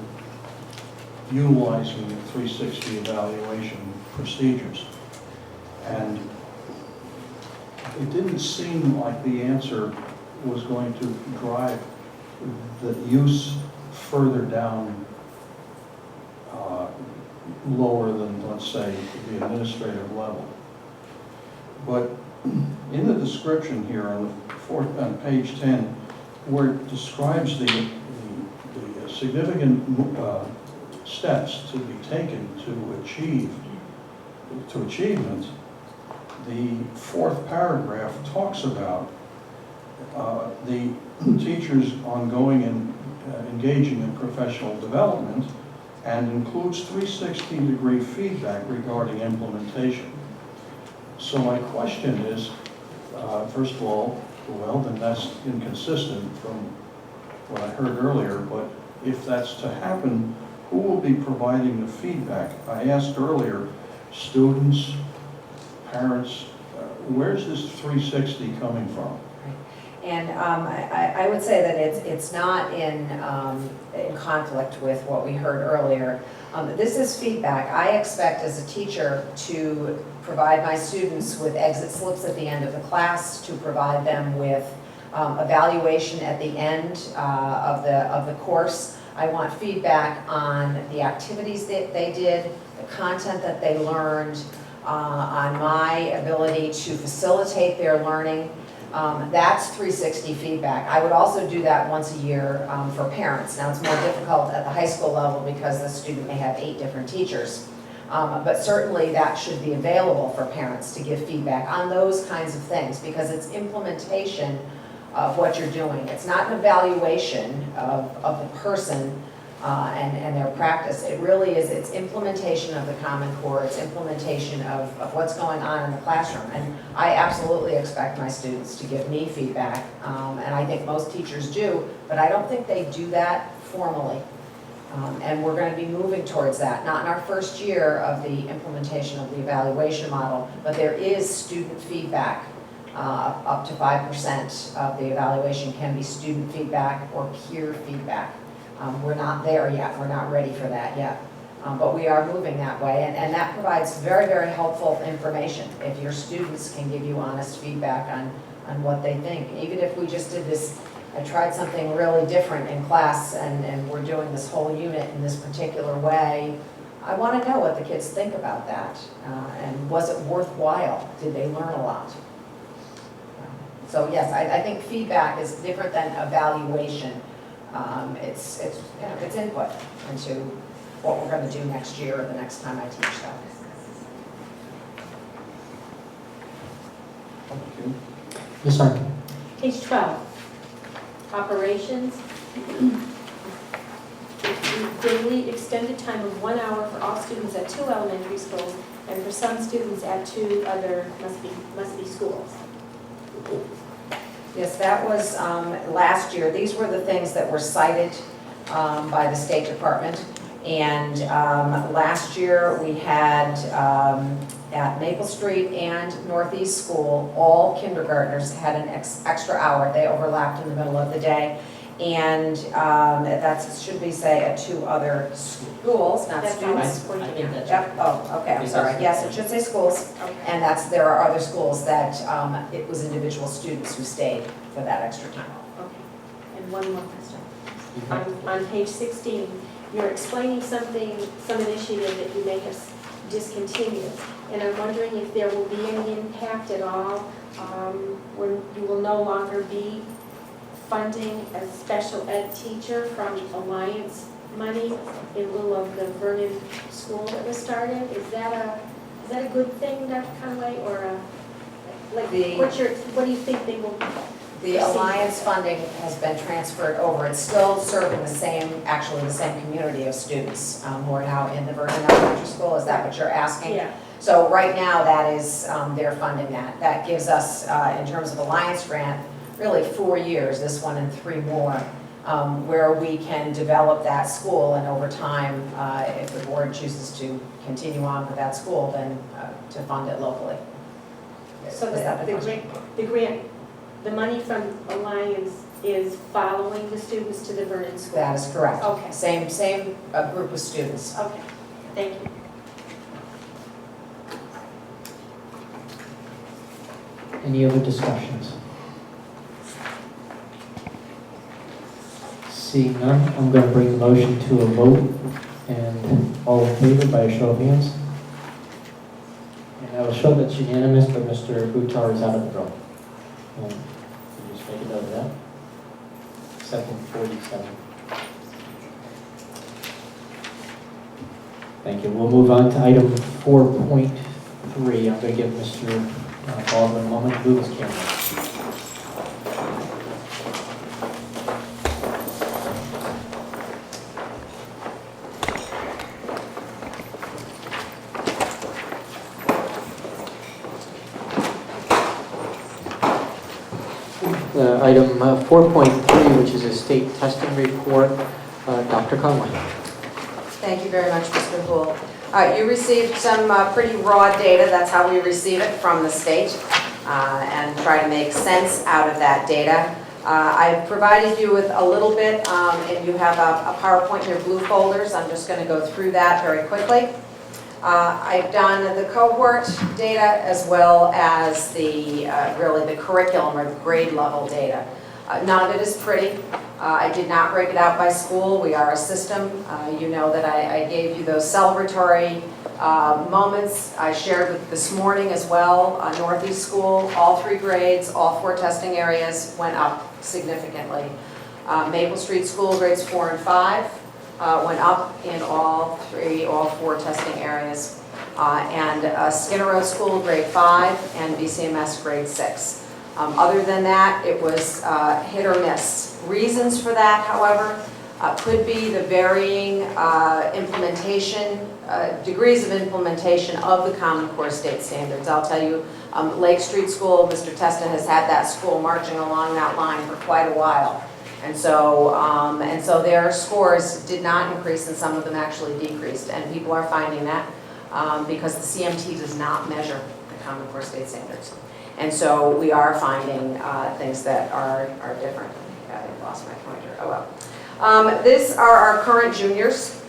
utilizing the 360 evaluation procedures. And it didn't seem like the answer was going to drive the use further down, lower than, let's say, the administrative level. But in the description here on page 10, where it describes the significant steps to be taken to achieve to achievement, the fourth paragraph talks about the teachers ongoing and engaging in professional development and includes 360-degree feedback regarding implementation. So my question is, first of all, well, then that's inconsistent from what I heard earlier, but if that's to happen, who will be providing the feedback? I asked earlier, students, parents, where's this 360 coming from? And I would say that it's not in conflict with what we heard earlier. This is feedback. I expect as a teacher to provide my students with exit slips at the end of the class, to provide them with evaluation at the end of the course. I want feedback on the activities that they did, the content that they learned, on my ability to facilitate their learning. That's 360 feedback. I would also do that once a year for parents. Now, it's more difficult at the high school level because the student may have 8 different teachers. But certainly that should be available for parents to give feedback on those kinds of things, because it's implementation of what you're doing. It's not an evaluation of the person and their practice. It really is, it's implementation of the Common Core, it's implementation of what's going on in the classroom. And I absolutely expect my students to give me feedback, and I think most teachers do, but I don't think they do that formally. And we're going to be moving towards that, not in our first year of the implementation of the evaluation model, but there is student feedback. Up to 5% of the evaluation can be student feedback or peer feedback. We're not there yet, we're not ready for that yet, but we are moving that way, and that provides very, very helpful information if your students can give you honest feedback on what they think. Even if we just did this, I tried something really different in class and we're doing this whole unit in this particular way, I want to know what the kids think about that, and was it worthwhile? Did they learn a lot? So yes, I think feedback is different than evaluation. It's input into what we're going to do next year or the next time I teach that. Thank you. Ms. Harkin. Page 12, operations. Daily extended time of 1 hour for all students at 2 elementary schools, and for some students at 2 other must be schools. Yes, that was last year. These were the things that were cited by the State Department. And last year we had at Maple Street and Northeast School, all kindergartners had an extra hour. They overlapped in the middle of the day. And that should be say at 2 other schools, not That's students. how I was pointing out. Yep. Oh, okay, I'm sorry. Yes, it should say schools. Okay. And there are other schools that it was individual students who stayed for that extra time. Okay, and one more question. On page 16, you're explaining some initiative that you may have discontinued, and I'm wondering if there will be any impact at all when you will no longer be funding a special ed teacher from Alliance money in lieu of the Vernon school that was started. Is that a good thing, Dr. Conway, or what do you think they will? The Alliance funding has been transferred over. It's still serving the same community of students who are now in the Vernon Elementary School. Is that what you're asking? Yeah. So right now, that is, they're funding that. That gives us, in terms of Alliance grant, really 4 years, this one and 3 more, where we can develop that school, and over time, if the board chooses to continue on with that school, then to fund it locally. So Is that the question? the grant, the money from Alliance is following the students to the Vernon school? That is correct. Okay. Same group of students. Okay, thank you. Any other discussions? Seeing none, I'm going to bring the motion to a vote, and all in favor by a show of hands. And I will show that's unanimous, but Mr. Buttar is out of the room. And you just make a note of that. 7:47. Thank you. We'll move on to item 4.3. 4.3. I'm going to give Mr. Baldwin a moment to move his camera. Item 4.3, which is a state testing report. Dr. Conway. Thank you very much, Mr. Houle. You received some pretty raw data. That's how we receive it from the state and try to make sense out of that data. I've provided you with a little bit, and you have a PowerPoint in your blue folders. I'm just going to go through that very quickly. I've done the cohort data as well as the really the curriculum or the grade level data. None of it is pretty. I did not break it out by school. We are a system. You know that I gave you those celebratory moments. I shared with this morning as well. Northeast School, all 3 grades, all 4 testing areas went up significantly. Maple Street School, grades 4 and 5, went up in all 4 testing areas. And Skinner Road School, grade 5, and BCMS, grade 6. Other than that, it was hit or miss. Reasons for that, however, could be the varying implementation, degrees of implementation of the Common Core state standards. I'll tell you, Lake Street School, Mr. Teston has had that school marching along that line for quite a while. And so their scores did not increase, and some of them actually decreased. And people are finding that because the CMT does not measure the Common Core state standards. And so we are finding things that are different. I lost my pointer. Oh well. These are our current juniors.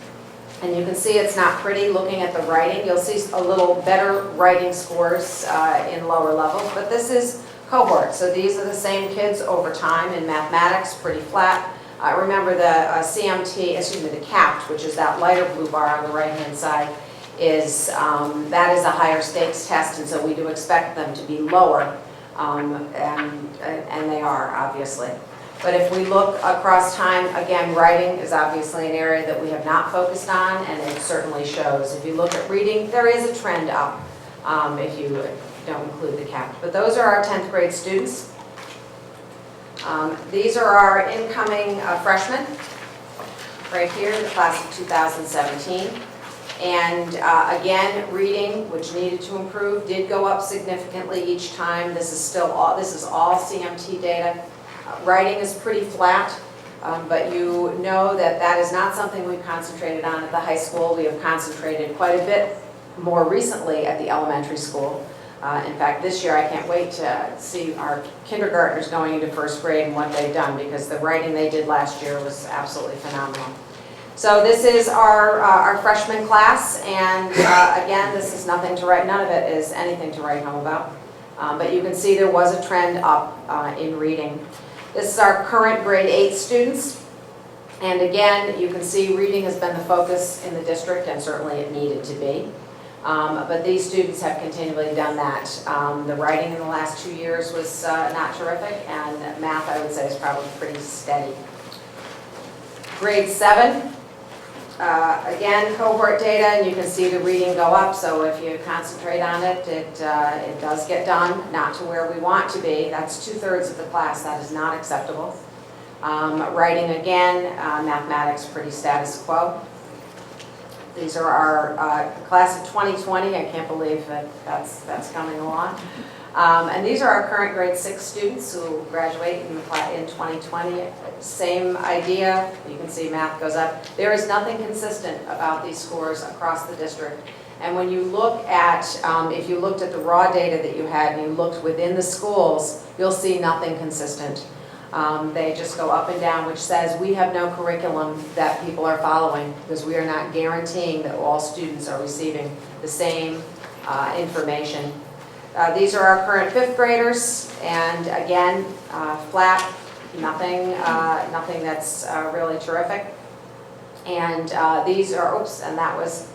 And you can see it's not pretty looking at the writing. You'll see a little better writing scores in lower levels. But this is cohort. So these are the same kids over time. In mathematics, pretty flat. Remember the the CAPT, which is that lighter blue bar on the right-hand side, that is a higher stakes test, and so we do expect them to be lower, and they are, obviously. But if we look across time, again, writing is obviously an area that we have not focused on, and it certainly shows. If you look at reading, there is a trend up if you don't include the CAPT. But those are our 10th grade students. These are our incoming freshmen, right here, the class of 2017. And again, reading, which needed to improve, did go up significantly each time. This is all CMT data. Writing is pretty flat, but you know that is not something we've concentrated on at the high school. We have concentrated quite a bit more recently at the elementary school. In fact, this year I can't wait to see our kindergartners going into first grade and what they've done, because the writing they did last year was absolutely phenomenal. So this is our freshman class, and again, this is nothing to write, none of it is anything to write home about. But you can see there was a trend up in reading. This is our current grade 8 students. And again, you can see reading has been the focus in the district, and certainly it needed to be. But these students have continually done that. The writing in the last 2 years was not terrific, and math, I would say, is probably pretty steady. Grade 7. Again, cohort data, and you can see the reading go up, so if you concentrate on it, it does get done, not to where we want to be. That's 2/3 of the class. That is not acceptable. Writing again, mathematics pretty status quo. These are our class of 2020. I can't believe that that's coming along. And these are our current grade 6 students who graduate in 2020. Same idea. You can see math goes up. There is nothing consistent about these scores across the district. And when you look at, if you looked at the raw data that you had and you looked within the schools, you'll see nothing consistent. They just go up and down, which says we have no curriculum that people are following, because we are not guaranteeing that all students are receiving the same information. These are our current 5th graders, and again, flat, nothing that's really terrific. And these are, and that was,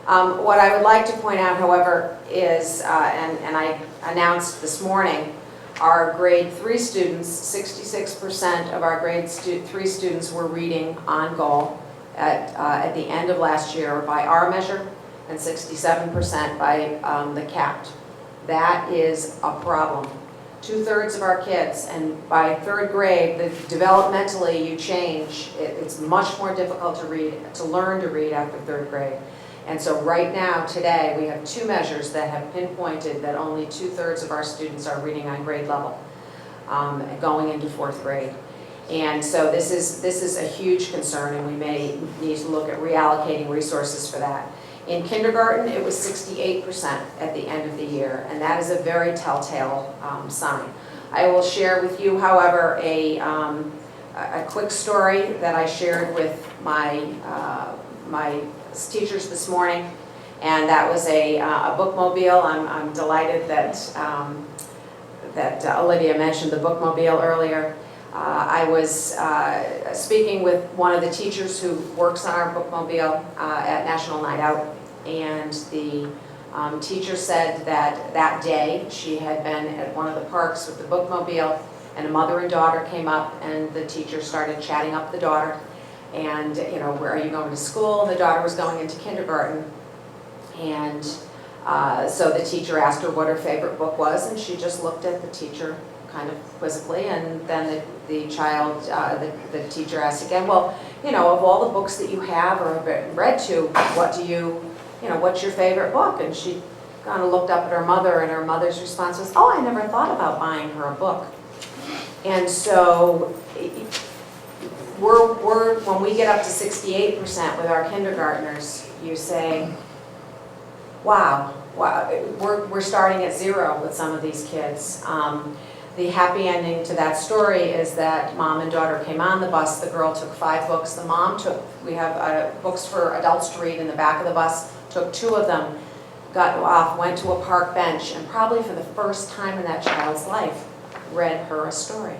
what I would like to point out, however, is, and I announced this morning, our grade 3 students, 66% of our grade 3 students were reading on goal at the end of last year by our measure, and 67% by the capped. That is a problem. 2/3 of our kids, and by 3rd grade, developmentally you change. It's much more difficult to learn to read after 3rd grade. And so right now, today, we have 2 measures that have pinpointed that only 2/3 of our students are reading on grade level, going into 4th grade. And so this is a huge concern, and we may need to look at reallocating resources for that. In kindergarten, it was 68% at the end of the year, and that is a very telltale sign. I will share with you, however, a quick story that I shared with my teachers this morning, and that was a bookmobile. I'm delighted that Olivia mentioned the bookmobile earlier. I was speaking with one of the teachers who works on our bookmobile at National Night Out, and the teacher said that day she had been at one of the parks with the bookmobile, and a mother and daughter came up, and the teacher started chatting up the daughter, and, you know, where are you going to school? And the daughter was going into kindergarten, and so the teacher asked her what her favorite book was, and she just looked at the teacher kind of quizzically, and then the teacher asked again, well, you know, of all the books that you have or have read to, what's your favorite book? And she kind of looked up at her mother, and her mother's response was, oh, I never thought about buying her a book. And so when we get up to 68% with our kindergartners, you say, wow, we're starting at 0 with some of these kids. The happy ending to that story is that mom and daughter came on the bus. The girl took 5 books. The mom we have books for adults to read in the back of the bus, took 2 of them, got off, went to a park bench, and probably for the first time in that child's life, read her a story.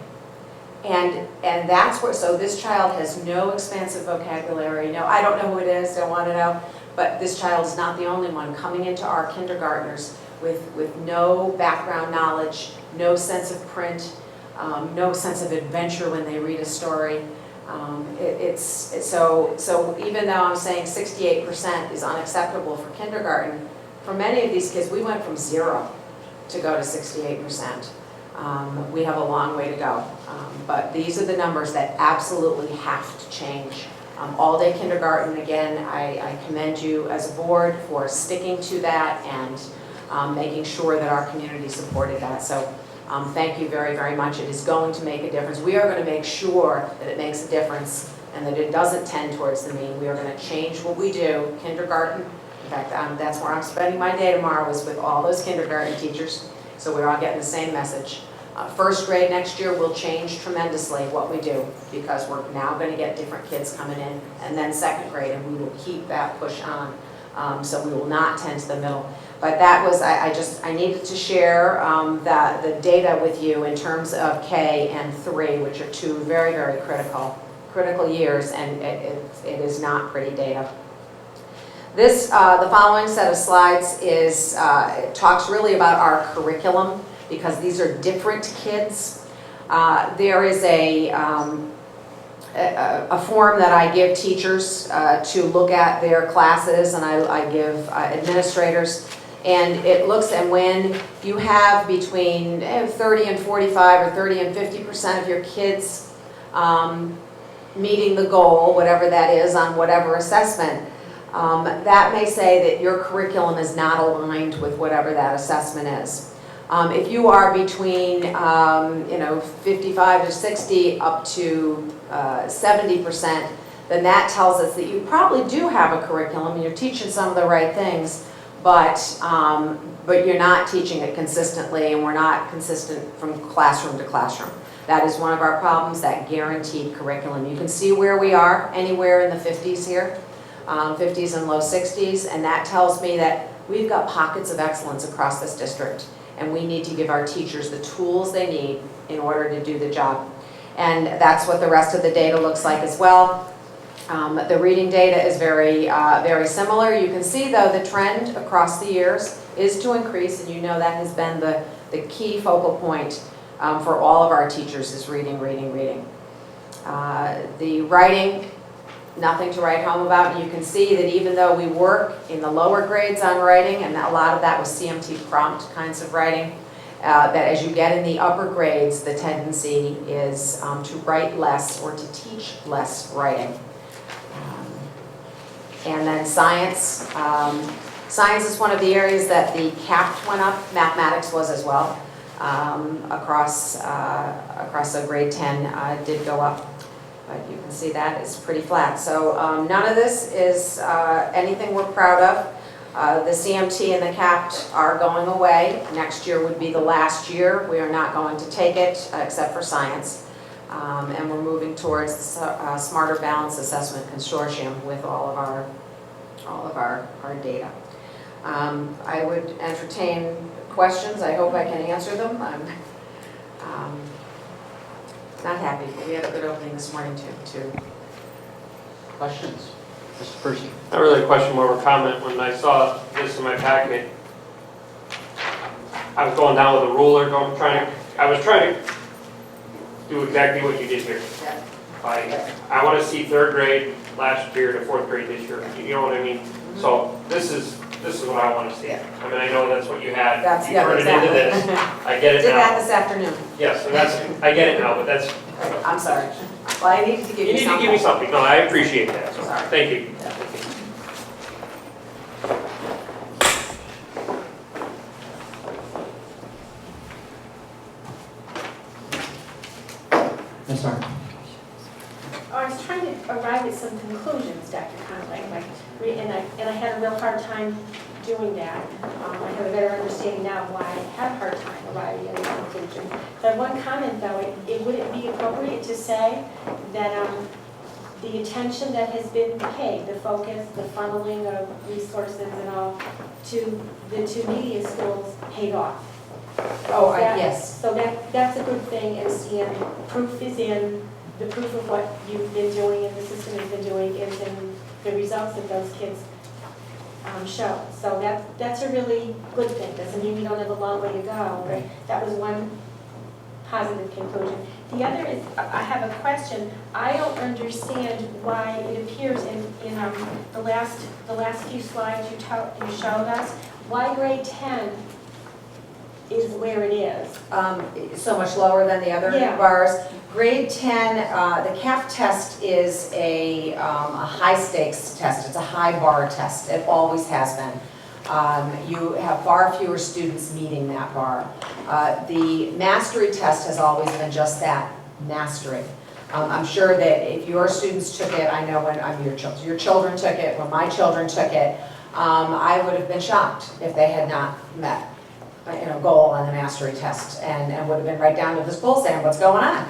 And that's where, so this child has no expansive vocabulary. No, I don't know who it is, don't want to know, but this child is not the only one coming into our kindergartners with no background knowledge, no sense of print, no sense of adventure when they read a story. So even though I'm saying 68% is unacceptable for kindergarten, for many of these kids, we went from 0 to go to 68%. We have a long way to go, but these are the numbers that absolutely have to change. All-day kindergarten, again, I commend you as a board for sticking to that and making sure that our community supported that. So thank you very, very much. It is going to make a difference. We are going to make sure that it makes a difference and that it doesn't tend towards the mean. We are going to change what we do. Kindergarten, in fact, that's where I'm spending my day tomorrow, is with all those kindergarten teachers. So we're all getting the same message. 1st grade next year will change tremendously what we do, because we're now going to get different kids coming in, and then 2nd grade, and we will keep that push on. So we will not tend to the middle. But that was, I needed to share the data with you in terms of K and 3, which are 2 very, very critical years, and it is not pretty data. This, the following set of slides is, it talks really about our curriculum, because these are different kids. There is a form that I give teachers to look at their classes, and I give administrators, and it looks at when you have between 30 and 45 or 30 and 50% of your kids meeting the goal, whatever that is, on whatever assessment. That may say that your curriculum is not aligned with whatever that assessment is. If you are between 55 to 60 up to 70%, then that tells us that you probably do have a curriculum and you're teaching some of the right things, but you're not teaching it consistently, and we're not consistent from classroom to classroom. That is one of our problems, that guaranteed curriculum. You can see where we are, anywhere in the 50s here, 50s and low 60s, and that tells me that we've got pockets of excellence across this district, and we need to give our teachers the tools they need in order to do the job. And that's what the rest of the data looks like as well. The reading data is very similar. You can see, though, the trend across the years is to increase, and you know that has been the key focal point for all of our teachers, is reading, reading, reading. The writing nothing to write home about. And you can see that even though we work in the lower grades on writing, and a lot of that was CMT prompt kinds of writing, that as you get in the upper grades, the tendency is to write less or to teach less writing. And then science. Science is one of the areas that the CAP went up. Mathematics was as well. Across the grade 10 did go up. But you can see that is pretty flat. So none of this is anything we're proud of. The CMT and the CAPT are going away. Next year would be the last year. We are not going to take it except for science. And we're moving towards the Smarter Balance Assessment Consortium with all of our data. I would entertain questions. I hope I can answer them. I'm not happy, but we had a good opening this morning too. Questions? Mr. Percy? Not really a question, more of a comment. When I saw this in my packet, I was going down with a ruler, I was trying to do exactly what you did here. I want to see third grade last year to fourth grade this year. You know what I mean? So this is what I want to see. I mean, I know that's what you had. You turned it into this. I get it now. Did that this afternoon. Yes, and I get it now, but that's. I'm sorry. Well, I needed to give you something. You need to give me something. No, I appreciate that. So, thank you. Ms. Arndt? I was trying to arrive at some conclusions, Dr. Conway, and I had a real hard time doing that. I have a better understanding now why I had a hard time arriving at a conclusion. But one comment, though, would it be appropriate to say that the attention that has been paid, the focus, the funneling of resources and all, to the two media schools paid off? Oh, yes. So that's a good thing, and seeing proof is in, the proof of what you've been doing and the system has been doing is in the results that those kids show. So that's a really good thing. Doesn't mean we don't have a long way to go, but that was one positive conclusion. The other is, I have a question. I don't understand why it appears in the last few slides you showed us, why grade 10 is where it is. So much lower than the other bars. Grade 10, the CAP test is a high stakes test. It's a high bar test. It always has been. You have far fewer students meeting that bar. The mastery test has always been just that, mastery. I'm sure that if your students took it, I know when your children took it, when my children took it, I would have been shocked if they had not met goal on the mastery test and would have been right down to the school saying, what's going on?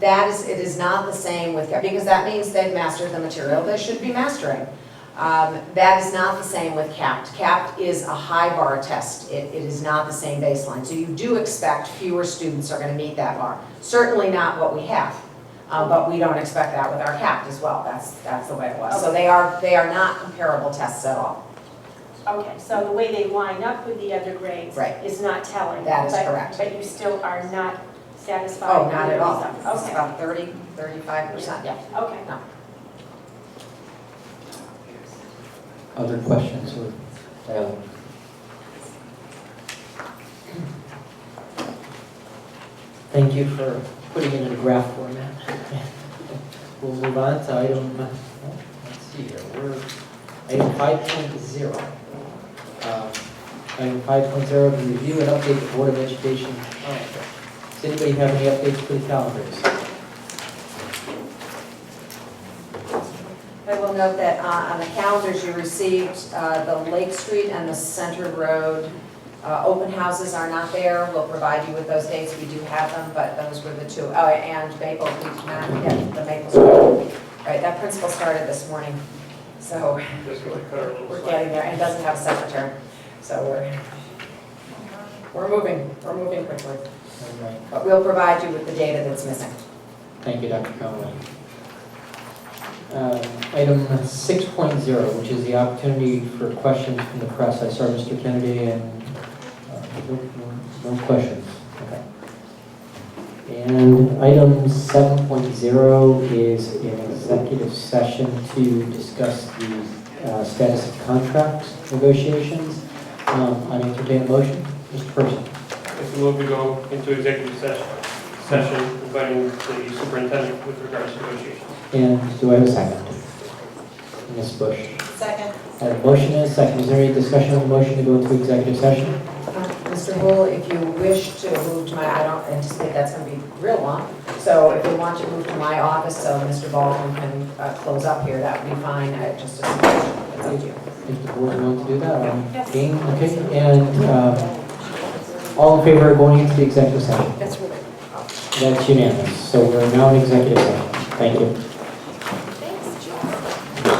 It is not the same with, because that means they've mastered the material they should be mastering. That is not the same with CAPT. CAPT is a high bar test. It is not the same baseline. So you do expect fewer students are going to meet that bar. Certainly not what we have, but we don't expect that with our CAPT as well. That's the way it was. So they are not comparable tests at all. Okay, so the way they line up with the other grades is not telling. That is correct. But you still are not satisfied? Oh, not at all. Okay. It's about 35%, yeah. Okay. No. Other questions or dialogue? Thank you for putting it in a graph format. We'll move on to item, let's see here, item 5.0. Item 5.0, to review and update the Board of Education calendar. Does anybody have any updates for the calendars? I will note that on the calendars you received, the Lake Street and the Center Road open houses are not there. We'll provide you with those dates. We do have them, but those were the two. Oh, and Maple, we did not get the Maple Street. Right, that principal started this morning, so we're getting there, and it doesn't have a secretary. So we're moving quickly. All right. But we'll provide you with the data that's missing. Thank you, Dr. Conway. Item 6.0, which is the opportunity for questions from the press. I saw Mr. Kennedy and no questions. Okay. And item 7.0 is executive session to discuss the status of contract negotiations. I entertain a motion. Mr. Person. If we move to go into executive session, inviting the superintendent with regards to negotiations. And do I have a second? Ms. Bush. Second. I have a motion and a second. Is there any discussion on the motion to go into executive session? Mr. Bull, if you wish to move to my, I don't anticipate that's going to be real long, so if you want to move to my office so Mr. Baldwin can close up here, that would be fine. Just a suggestion. It's up to you. If the board wants to do that, game, okay, and all in favor of going into the executive session? That's really. That's unanimous, so we're now in executive session. Thank you.